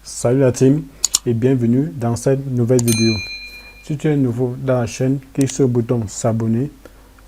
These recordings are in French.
Salut la team et bienvenue dans cette nouvelle vidéo. Si tu es nouveau dans la chaîne, clique sur le bouton s'abonner,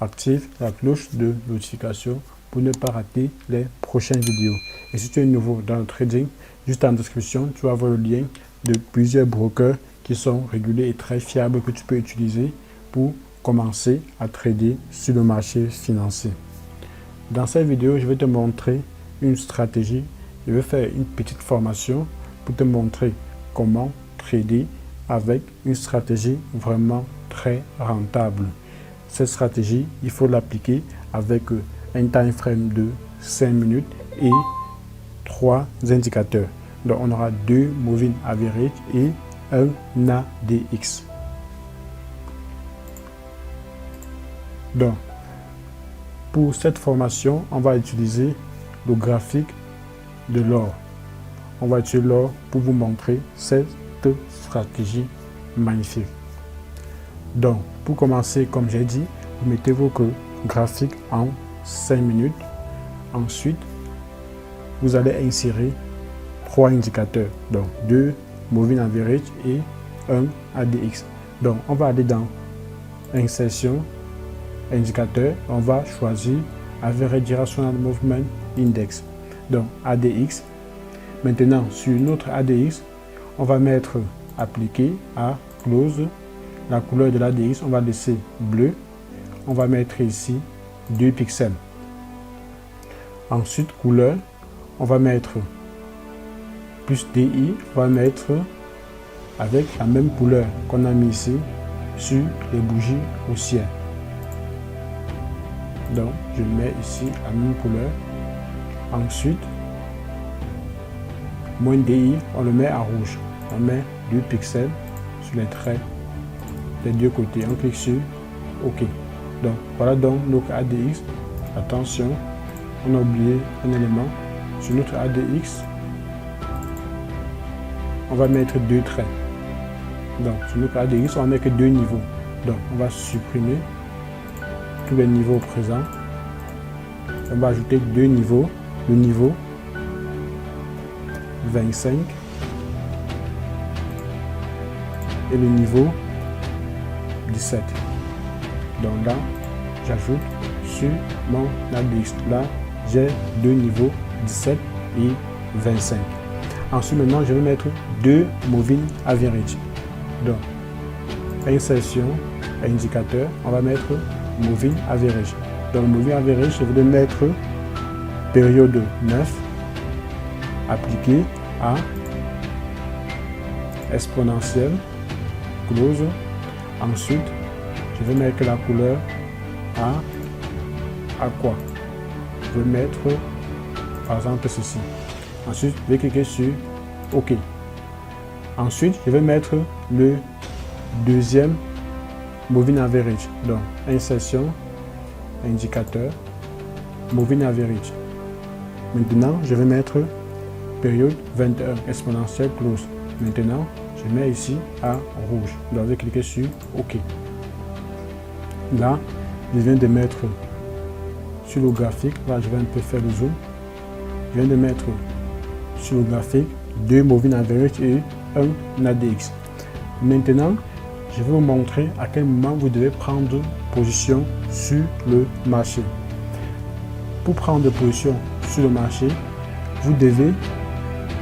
active la cloche de notification pour ne pas rater les prochaines vidéos. Et si tu es nouveau dans le trading, juste en description, tu vas avoir le lien de plusieurs brokers qui sont réguliers et très fiables que tu peux utiliser pour commencer à trader sur le marché financier. Dans cette vidéo, je vais te montrer une stratégie. Je vais faire une petite formation pour te montrer comment trader avec une stratégie vraiment très rentable. Cette stratégie, il faut l'appliquer avec un time frame de 5 minutes et 3 indicateurs. Donc, on aura 2 moving average et un ADX. Donc, pour cette formation, on va utiliser le graphique de l'or. On va utiliser l'or pour vous montrer cette stratégie magnifique. Donc, pour commencer, comme j'ai dit, vous mettez vos graphiques en 5 minutes. Ensuite, vous allez insérer 3 indicateurs. Donc, 2 moving average et 1 ADX. Donc, on va aller dans insertion, indicateur. On va choisir Average Directional Movement Index. Donc, ADX. Maintenant, sur notre ADX, on va mettre appliqué à close. La couleur de l'ADX, on va laisser bleu. On va mettre ici 2 pixels. Ensuite, couleur, on va mettre plus DI. On va mettre avec la même couleur qu'on a mis ici sur les bougies haussières. Donc, je mets ici la même couleur. Ensuite, moins DI, on le met en rouge. On met 2 pixels sur les traits des deux côtés. On clique sur OK. Donc, voilà donc notre ADX. Attention, on a oublié un élément. Sur notre ADX, on va mettre 2 traits. Donc, sur notre ADX, on va mettre 2 niveaux. Donc, on va supprimer tous les niveaux présents. On va ajouter 2 niveaux. Le niveau 25 et le niveau 17. Donc là, j'ajoute sur mon ADX. Là, j'ai 2 niveaux 17 et 25. Ensuite, maintenant, je vais mettre 2 moving average. Donc, insertion, indicateur, on va mettre moving average. Dans le moving average, je vais le mettre période 9, appliqué à exponentielle, close. Ensuite, je vais mettre la couleur à quoi? Je vais mettre par exemple ceci. Ensuite, je vais cliquer sur OK. Ensuite, je vais mettre le deuxième moving average. Donc, insertion, indicateur, moving average. Maintenant, je vais mettre période 21, exponentielle close. Maintenant, je mets ici à rouge. Donc, je vais cliquer sur OK. Là, je viens de mettre sur le graphique, là, je vais un peu faire le zoom. Je viens de mettre sur le graphique 2 moving average et un ADX. Maintenant, je vais vous montrer à quel moment vous devez prendre position sur le marché. Pour prendre position sur le marché, vous devez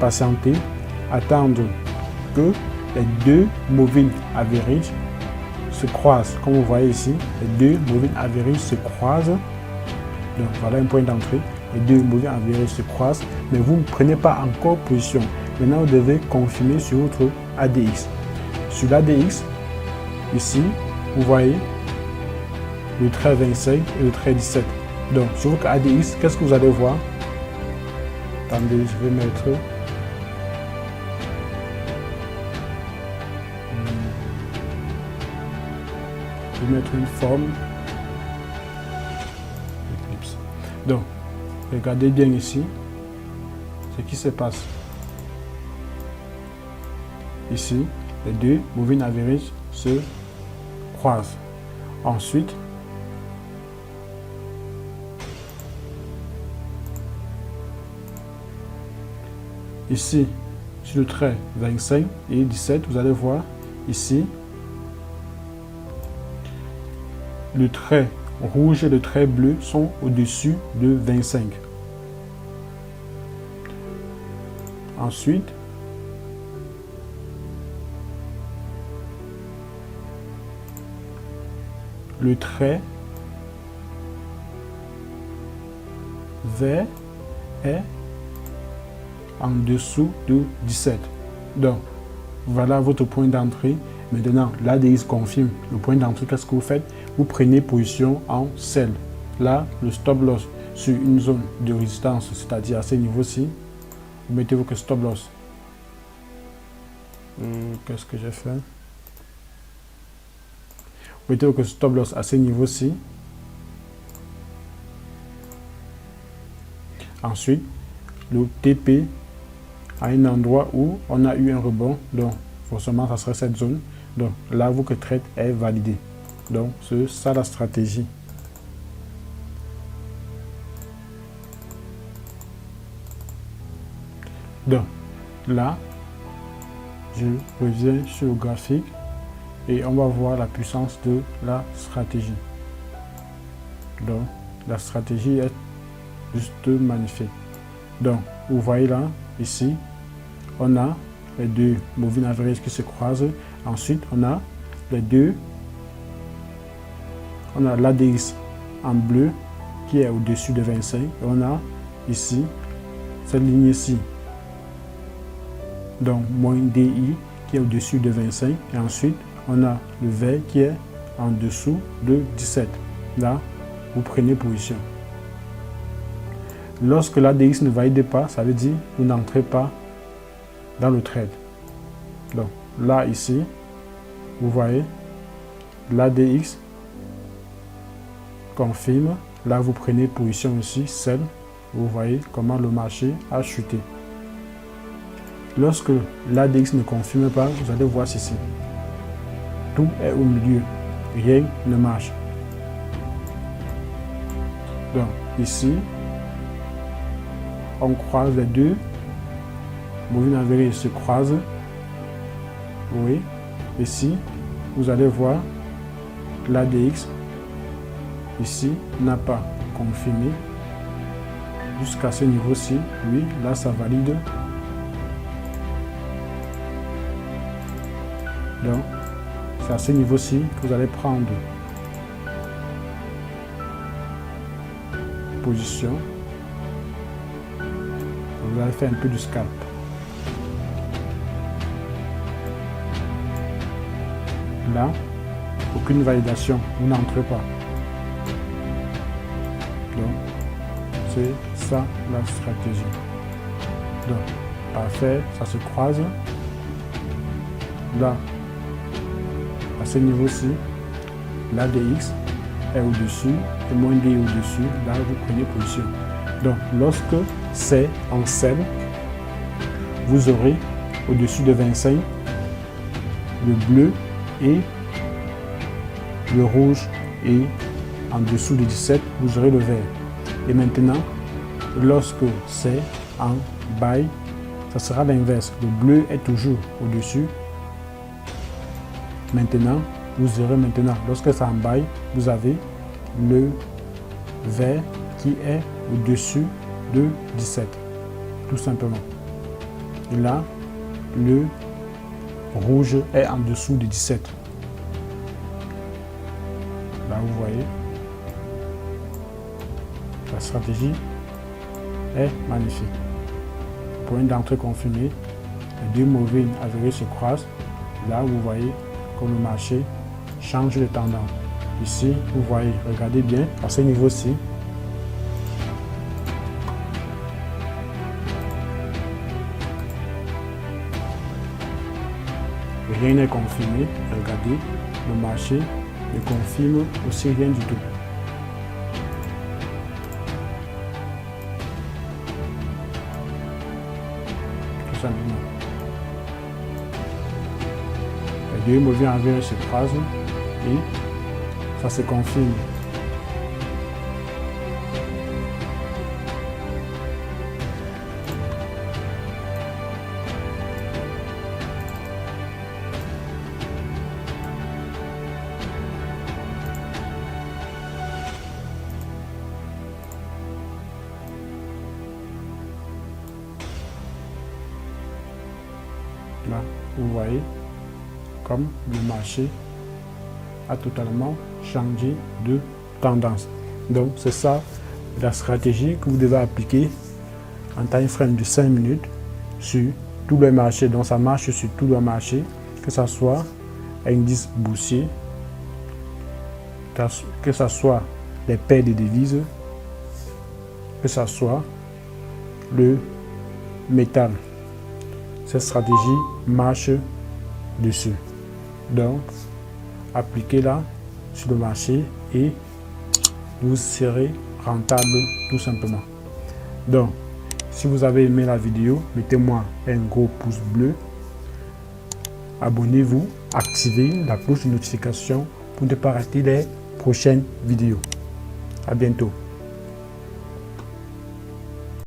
patienter, attendre que les 2 moving average se croisent. Comme vous voyez ici, les 2 moving average se croisent. Donc voilà un point d'entrée. Les 2 moving average se croisent, mais vous ne prenez pas encore position. Maintenant, vous devez confirmer sur votre ADX. Sur l'ADX, ici, vous voyez le trait 25 et le trait 17. Donc, sur votre ADX, qu'est-ce que vous allez voir? Attendez, je vais mettre une forme d'éclipse. Donc, regardez bien ici ce qui se passe. Ici, les 2 moving average se croisent. Ensuite, ici, sur le trait 25 et 17, vous allez voir ici, le trait rouge et le trait bleu sont au-dessus de 25. Ensuite, le trait vert est en dessous de 17. Donc, voilà votre point d'entrée. Maintenant, l'ADX confirme le point d'entrée. Qu'est-ce que vous faites? Vous prenez position en sell. Là, le stop loss sur une zone de résistance, c'est-à-dire à ce niveau-ci. Vous mettez votre stop loss. Qu'est-ce que j'ai fait? Vous mettez votre stop loss à ce niveau-ci. Ensuite, le TP à un endroit où on a eu un rebond, donc forcément ça serait cette zone. Donc là, votre trade est validé. Donc c'est ça la stratégie. Donc là, je reviens sur le graphique et on va voir la puissance de la stratégie. Donc la stratégie est juste magnifique. Donc vous voyez là, ici, on a les deux moving averages qui se croisent. Ensuite, on a les deux, on a l'ADX en bleu qui est au-dessus de 25. Et on a ici cette ligne ici, donc moins DI qui est au-dessus de 25. Et ensuite, on a le vert qui est en dessous de 17. Là, vous prenez position. Lorsque l'ADX ne valide pas, ça veut dire que vous n'entrez pas dans le trade. Donc là, ici, vous voyez, l'ADX confirme. Là, vous prenez position ici, sell. Vous voyez comment le marché a chuté. Lorsque l'ADX ne confirme pas, vous allez voir ceci. Tout est au milieu. Rien ne marche. Donc ici, on croise les deux. Moving average se croise. Oui. Ici, vous allez voir l'ADX ici n'a pas confirmé jusqu'à ce niveau-ci. Oui, là ça valide. Donc, c'est à ce niveau-ci que vous allez prendre position. Vous allez faire un peu du scalp. Là, aucune validation, vous n'entrez pas. Donc, c'est ça la stratégie. Donc, parfait, ça se croise. Là, à ce niveau-ci, l'ADX est au-dessus et moins D est au-dessus. Là, vous prenez position. Donc, lorsque c'est en sell, vous aurez au-dessus de 25 le bleu et le rouge, et en dessous de 17, vous aurez le vert. Et maintenant, lorsque c'est en buy, ça sera l'inverse. Le bleu est toujours au-dessus. Maintenant, vous aurez maintenant, lorsque c'est en buy, vous avez le vert qui est au-dessus de 17, tout simplement. Et là, le rouge est en dessous de 17. Là, vous voyez, la stratégie est magnifique. Point d'entrée confirmé, les deux moving averages se croisent. Là, vous voyez comme le marché change de tendance. Ici, vous voyez, regardez bien, à ce niveau-ci, rien n'est confirmé. Regardez, le marché ne confirme aussi rien du tout. Tout simplement. Les deux moving averages se croisent et ça se confirme. Là, vous voyez comme le marché a totalement changé de tendance. Donc, c'est ça la stratégie que vous devez appliquer en time frame de 5 minutes sur tout le marché. Donc, ça marche sur tout le marché, que ce soit indice boursier, que ce soit les paires de devises, que ce soit le métal. Cette stratégie marche dessus. Donc, appliquez-la sur le marché et vous serez rentable tout simplement. Donc, si vous avez aimé la vidéo, mettez-moi un gros pouce bleu. Abonnez-vous, activez la cloche de notification pour ne pas rater les prochaines vidéos. À bientôt.